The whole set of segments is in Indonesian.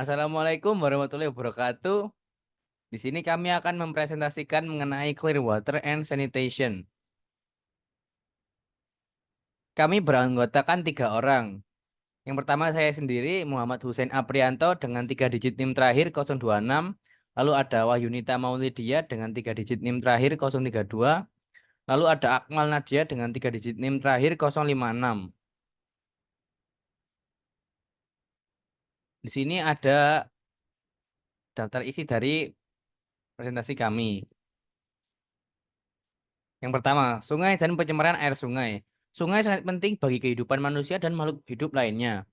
Assalamualaikum warahmatullahi wabarakatuh. Di sini kami akan mempresentasikan mengenai clear water and sanitation. Kami beranggotakan 3 orang. Yang pertama saya sendiri, Muhammad Hussein Aprianto dengan 3 digit NIM terakhir 026. Lalu ada Wahyunita Maulidia dengan 3 digit NIM terakhir 032. Lalu ada Akmal Nadia dengan 3 digit NIM terakhir 056. Di sini ada daftar isi dari presentasi kami. Yang pertama, sungai dan pencemaran air sungai. Sungai sangat penting bagi kehidupan manusia dan makhluk hidup lainnya.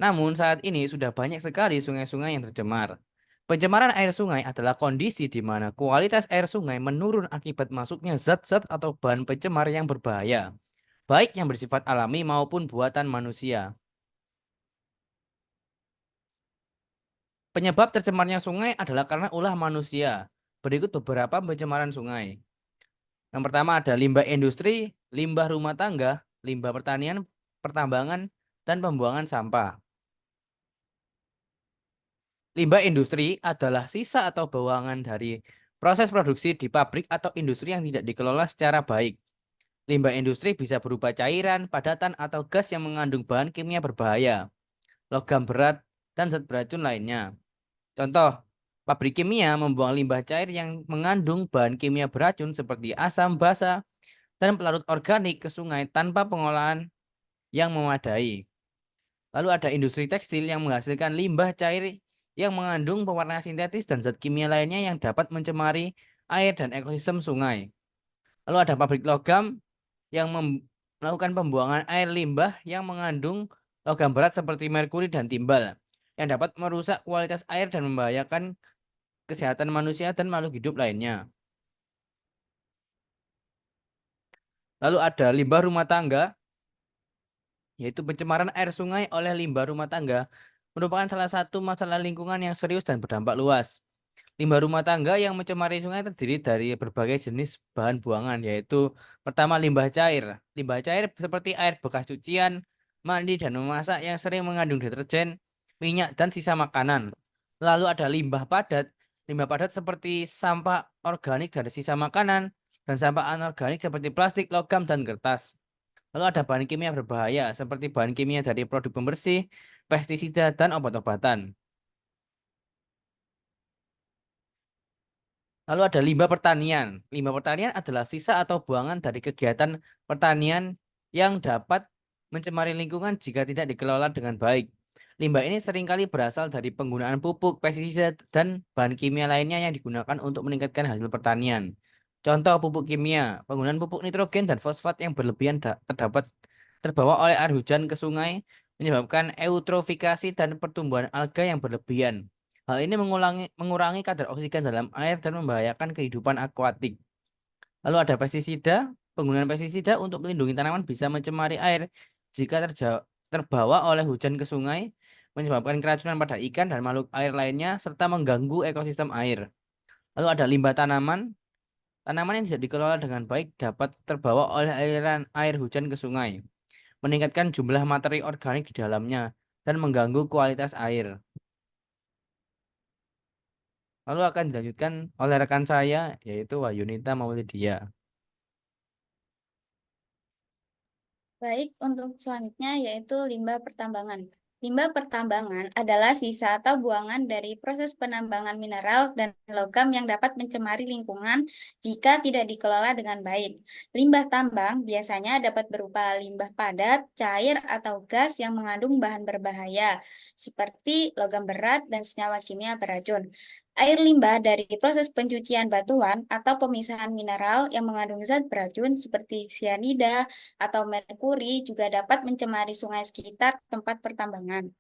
Namun saat ini sudah banyak sekali sungai-sungai yang tercemar. Pencemaran air sungai adalah kondisi di mana kualitas air sungai menurun akibat masuknya zat-zat atau bahan pencemar yang berbahaya, baik yang bersifat alami maupun buatan manusia. Penyebab tercemarnya sungai adalah karena ulah manusia. Berikut beberapa pencemaran sungai. Yang pertama ada limbah industri, limbah rumah tangga, limbah pertanian, pertambangan, dan pembuangan sampah. Limbah industri adalah sisa atau bawangan dari proses produksi di pabrik atau industri yang tidak dikelola secara baik. Limbah industri bisa berupa cairan, padatan, atau gas yang mengandung bahan kimia berbahaya, logam berat, dan zat beracun lainnya. Contoh, pabrik kimia membuang limbah cair yang mengandung bahan kimia beracun seperti asam basa dan pelarut organik ke sungai tanpa pengolahan yang memadai. Lalu ada industri tekstil yang menghasilkan limbah cair yang mengandung pewarna sintetis dan zat kimia lainnya yang dapat mencemari air dan ekosistem sungai. Lalu ada pabrik logam yang melakukan pembuangan air limbah yang mengandung logam berat seperti merkuri dan timbal yang dapat merusak kualitas air dan membahayakan kesehatan manusia dan makhluk hidup lainnya. Lalu ada limbah rumah tangga, yaitu pencemaran air sungai oleh limbah rumah tangga merupakan salah satu masalah lingkungan yang serius dan berdampak luas. Limbah rumah tangga yang mencemari sungai terdiri dari berbagai jenis bahan buangan, yaitu pertama limbah cair. Limbah cair seperti air bekas cucian, mandi, dan memasak yang sering mengandung deterjen, minyak, dan sisa makanan. Lalu ada limbah padat. Limbah padat seperti sampah organik dari sisa makanan, dan sampah anorganik seperti plastik, logam, dan kertas. Lalu ada bahan kimia berbahaya seperti bahan kimia dari produk pembersih, pestisida, dan obat-obatan. Lalu ada limbah pertanian. Limbah pertanian adalah sisa atau buangan dari kegiatan pertanian yang dapat mencemari lingkungan jika tidak dikelola dengan baik. Limbah ini seringkali berasal dari penggunaan pupuk, pestisida, dan bahan kimia lainnya yang digunakan untuk meningkatkan hasil pertanian. Contoh pupuk kimia, penggunaan pupuk nitrogen dan fosfat yang berlebihan terdapat terbawa oleh air hujan ke sungai menyebabkan eutrofikasi dan pertumbuhan alga yang berlebihan. Hal ini mengurangi kadar oksigen dalam air dan membahayakan kehidupan akuatik. Lalu ada pestisida. Penggunaan pestisida untuk melindungi tanaman bisa mencemari air jika terbawa oleh hujan ke sungai, menyebabkan keracunan pada ikan dan makhluk air lainnya, serta mengganggu ekosistem air. Lalu ada limbah tanaman. Tanaman yang tidak dikelola dengan baik dapat terbawa oleh aliran air hujan ke sungai, meningkatkan jumlah materi organik di dalamnya, dan mengganggu kualitas air. Lalu akan dilanjutkan oleh rekan saya, yaitu Wahyunita Maulidia. Baik, untuk selanjutnya yaitu limbah pertambangan. Limbah pertambangan adalah sisa atau buangan dari proses penambangan mineral dan logam yang dapat mencemari lingkungan jika tidak dikelola dengan baik. Limbah tambang biasanya dapat berupa limbah padat, cair, atau gas yang mengandung bahan berbahaya, seperti logam berat dan senyawa kimia beracun. Air limbah dari proses pencucian batuan atau pemisahan mineral yang mengandung zat beracun seperti sianida atau merkuri juga dapat mencemari sungai sekitar tempat pertambangan.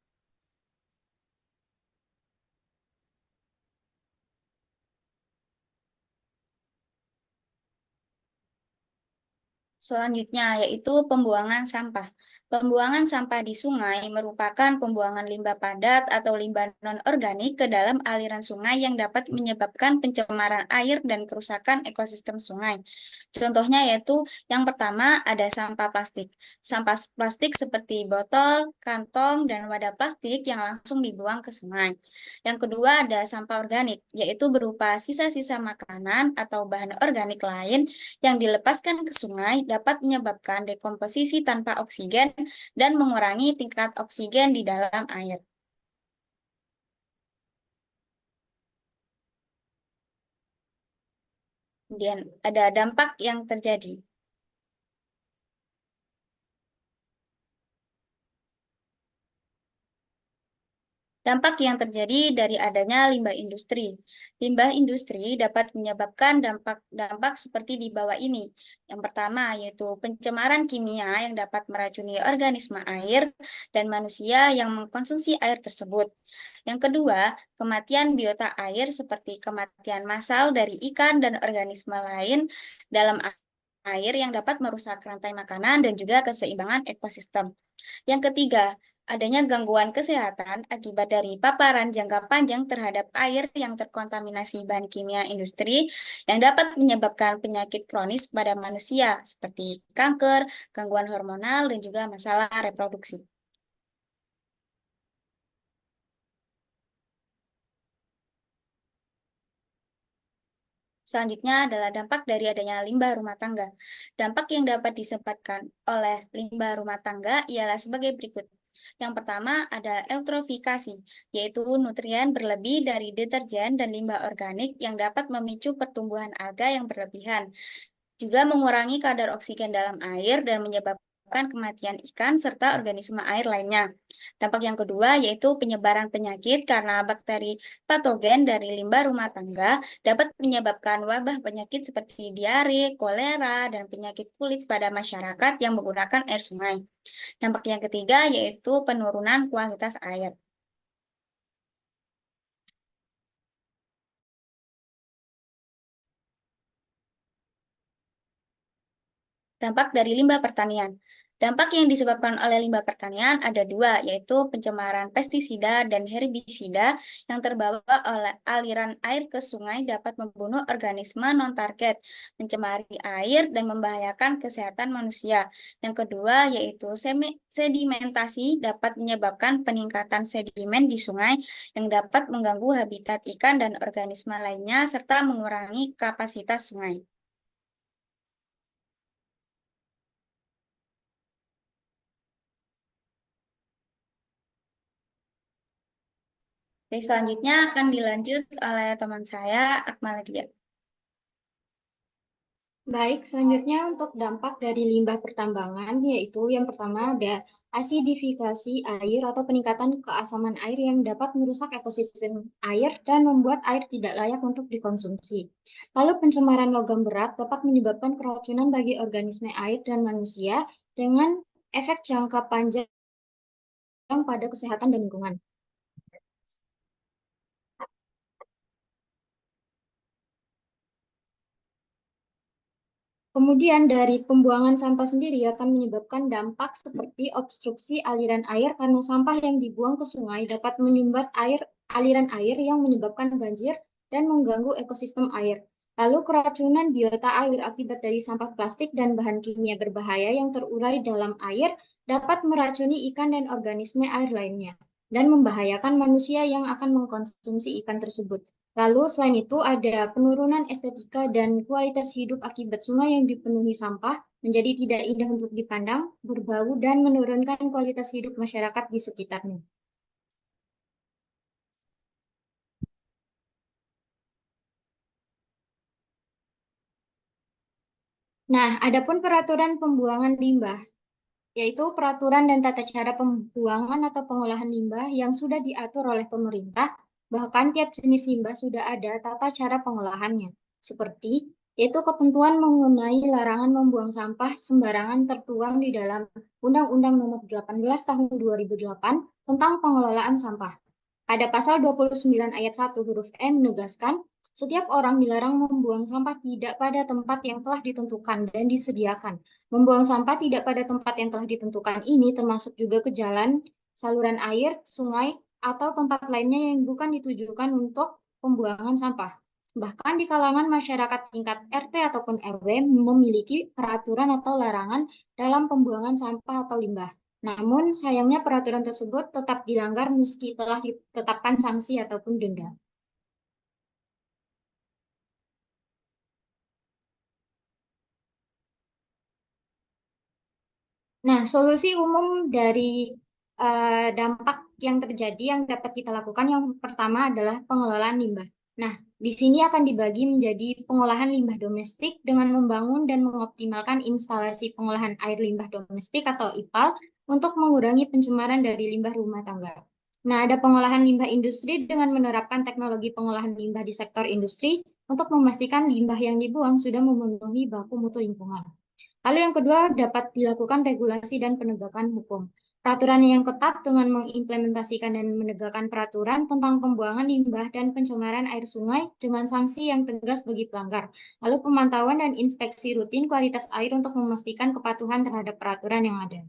Selanjutnya yaitu pembuangan sampah. Pembuangan sampah di sungai merupakan pembuangan limbah padat atau limbah non-organik ke dalam aliran sungai yang dapat menyebabkan pencemaran air dan kerusakan ekosistem sungai. Contohnya yaitu yang pertama ada sampah plastik. Sampah plastik seperti botol, kantong, dan wadah plastik yang langsung dibuang ke sungai. Yang kedua ada sampah organik, yaitu berupa sisa-sisa makanan atau bahan organik lain yang dilepaskan ke sungai dapat menyebabkan dekomposisi tanpa oksigen dan mengurangi tingkat oksigen di dalam air. Kemudian ada dampak yang terjadi. Dampak yang terjadi dari adanya limbah industri. Limbah industri dapat menyebabkan dampak seperti di bawah ini. Yang pertama yaitu pencemaran kimia yang dapat meracuni organisme air dan manusia yang mengkonsumsi air tersebut. Yang kedua, kematian biota air seperti kematian massal dari ikan dan organisme lain dalam air yang dapat merusak rantai makanan dan juga keseimbangan ekosistem. Yang ketiga, adanya gangguan kesehatan akibat dari paparan jangka panjang terhadap air yang terkontaminasi bahan kimia industri yang dapat menyebabkan penyakit kronis pada manusia seperti kanker, gangguan hormonal, dan juga masalah reproduksi. Selanjutnya adalah dampak dari adanya limbah rumah tangga. Dampak yang dapat disebabkan oleh limbah rumah tangga ialah sebagai berikut. Yang pertama ada eutrofikasi, yaitu nutrien berlebih dari deterjen dan limbah organik yang dapat memicu pertumbuhan alga yang berlebihan. Juga mengurangi kadar oksigen dalam air dan menyebabkan kematian ikan serta organisme air lainnya. Dampak yang kedua yaitu penyebaran penyakit karena bakteri patogen dari limbah rumah tangga dapat menyebabkan wabah penyakit seperti diare, kolera, dan penyakit kulit pada masyarakat yang menggunakan air sungai. Dampak yang ketiga yaitu penurunan kualitas air. Dampak dari limbah pertanian. Dampak yang disebabkan oleh limbah pertanian ada dua, yaitu pencemaran pestisida dan herbisida yang terbawa oleh aliran air ke sungai dapat membunuh organisme non-target, mencemari air, dan membahayakan kesehatan manusia. Yang kedua, yaitu sedimentasi dapat menyebabkan peningkatan sedimen di sungai yang dapat mengganggu habitat ikan dan organisme lainnya, serta mengurangi kapasitas sungai. Oke, selanjutnya akan dilanjut oleh teman saya, Akmaladia. Baik, selanjutnya untuk dampak dari limbah pertambangan, yaitu yang pertama ada asidifikasi air atau peningkatan keasaman air yang dapat merusak ekosistem air dan membuat air tidak layak untuk dikonsumsi. Lalu pencemaran logam berat dapat menyebabkan keracunan bagi organisme air dan manusia dengan efek jangka panjang pada kesehatan dan lingkungan. Kemudian dari pembuangan sampah sendiri akan menyebabkan dampak seperti obstruksi aliran air karena sampah yang dibuang ke sungai dapat menyumbat aliran air yang menyebabkan banjir dan mengganggu ekosistem air. Lalu keracunan biota air akibat dari sampah plastik dan bahan kimia berbahaya yang terurai dalam air dapat meracuni ikan dan organisme air lainnya dan membahayakan manusia yang akan mengkonsumsi ikan tersebut. Lalu selain itu ada penurunan estetika dan kualitas hidup akibat sungai yang dipenuhi sampah menjadi tidak indah untuk dipandang, berbau, dan menurunkan kualitas hidup masyarakat di sekitarnya. Nah, adapun peraturan pembuangan limbah, yaitu peraturan dan tata cara pembuangan atau pengolahan limbah yang sudah diatur oleh pemerintah, bahkan tiap jenis limbah sudah ada tata cara pengolahannya, seperti yaitu ketentuan mengenai larangan membuang sampah sembarangan tertuang di dalam Undang-Undang Nomor 18 Tahun 2008 tentang pengelolaan sampah. Pada pasal 29 ayat 1 huruf E menegaskan Setiap orang dilarang membuang sampah tidak pada tempat yang telah ditentukan dan disediakan. Membuang sampah tidak pada tempat yang telah ditentukan ini termasuk juga ke jalan, saluran air, sungai, atau tempat lainnya yang bukan ditujukan untuk pembuangan sampah. Bahkan di kalangan masyarakat tingkat RT ataupun RW memiliki peraturan atau larangan dalam pembuangan sampah atau limbah. Namun, sayangnya peraturan tersebut tetap dilanggar meski telah ditetapkan sanksi ataupun denda. Nah, solusi umum dari dampak yang terjadi yang dapat kita lakukan yang pertama adalah pengelolaan limbah. Nah, di sini akan dibagi menjadi pengolahan limbah domestik dengan membangun dan mengoptimalkan instalasi pengolahan air limbah domestik atau IPAL untuk mengurangi pencemaran dari limbah rumah tangga. Nah, ada pengolahan limbah industri dengan menerapkan teknologi pengolahan limbah di sektor industri untuk memastikan limbah yang dibuang sudah memenuhi baku mutu lingkungan. Lalu yang kedua dapat dilakukan regulasi dan penegakan hukum. Peraturan yang ketat dengan mengimplementasikan dan menegakkan peraturan tentang pembuangan limbah dan pencemaran air sungai dengan sanksi yang tegas bagi pelanggar. Lalu pemantauan dan inspeksi rutin kualitas air untuk memastikan kepatuhan terhadap peraturan yang ada.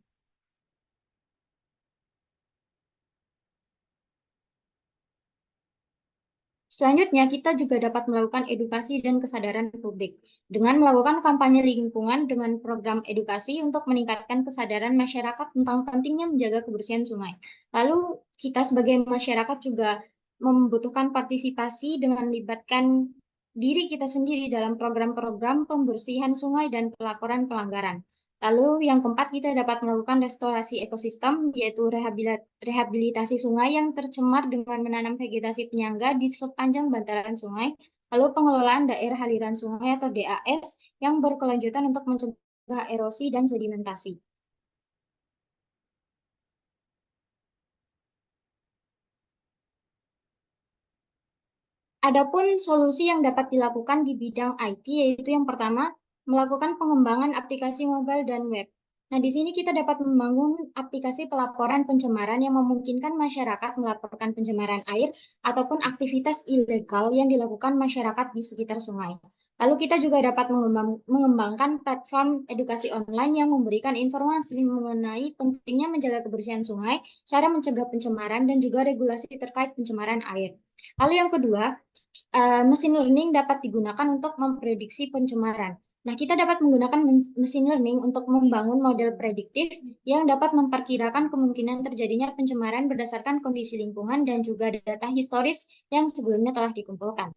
Selanjutnya, kita juga dapat melakukan edukasi dan kesadaran publik dengan melakukan kampanye lingkungan dengan program edukasi untuk meningkatkan kesadaran masyarakat tentang pentingnya menjaga kebersihan sungai. Lalu, kita sebagai masyarakat juga membutuhkan partisipasi dengan melibatkan diri kita sendiri dalam program-program pembersihan sungai dan pelaporan pelanggaran. Lalu yang keempat, kita dapat melakukan restorasi ekosistem, yaitu rehabilitasi sungai yang tercemar dengan menanam vegetasi penyangga di sepanjang bantaran sungai, lalu pengelolaan daerah aliran sungai atau DAS yang berkelanjutan untuk mencegah erosi dan sedimentasi. Adapun solusi yang dapat dilakukan di bidang IT yaitu yang pertama, melakukan pengembangan aplikasi mobile dan web. Nah, di sini kita dapat membangun aplikasi pelaporan pencemaran yang memungkinkan masyarakat melaporkan pencemaran air ataupun aktivitas ilegal yang dilakukan masyarakat di sekitar sungai. Lalu kita juga dapat mengembangkan platform edukasi online yang memberikan informasi mengenai pentingnya menjaga kebersihan sungai, cara mencegah pencemaran, dan juga regulasi terkait pencemaran air. Lalu yang kedua, mesin learning dapat digunakan untuk memprediksi pencemaran. Nah, kita dapat menggunakan mesin learning untuk membangun model prediktif yang dapat memperkirakan kemungkinan terjadinya pencemaran berdasarkan kondisi lingkungan dan juga data historis yang sebelumnya telah dikumpulkan.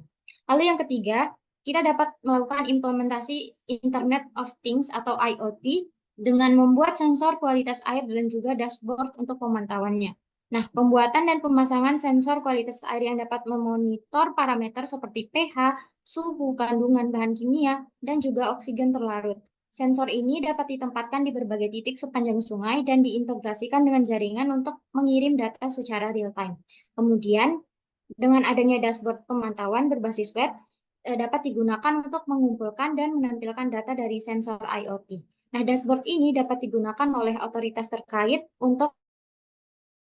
Lalu yang ketiga, kita dapat melakukan implementasi Internet of Things atau IoT dengan membuat sensor kualitas air dan juga dashboard untuk pemantauannya. Nah, pembuatan dan pemasangan sensor kualitas air yang dapat memonitor parameter seperti pH, suhu, kandungan bahan kimia, dan juga oksigen terlarut. Sensor ini dapat ditempatkan di berbagai titik sepanjang sungai dan diintegrasikan dengan jaringan untuk mengirim data secara real-time. Kemudian, dengan adanya dashboard pemantauan berbasis web, dapat digunakan untuk mengumpulkan dan menampilkan data dari sensor IoT. Nah, dashboard ini dapat digunakan oleh otoritas terkait untuk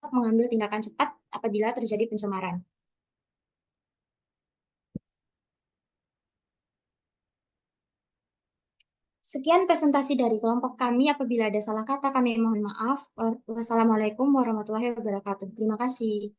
mengambil tindakan cepat apabila terjadi pencemaran. Sekian presentasi dari kelompok kami. Apabila ada salah kata, kami mohon maaf. Wassalamualaikum warahmatullahi wabarakatuh. Terima kasih.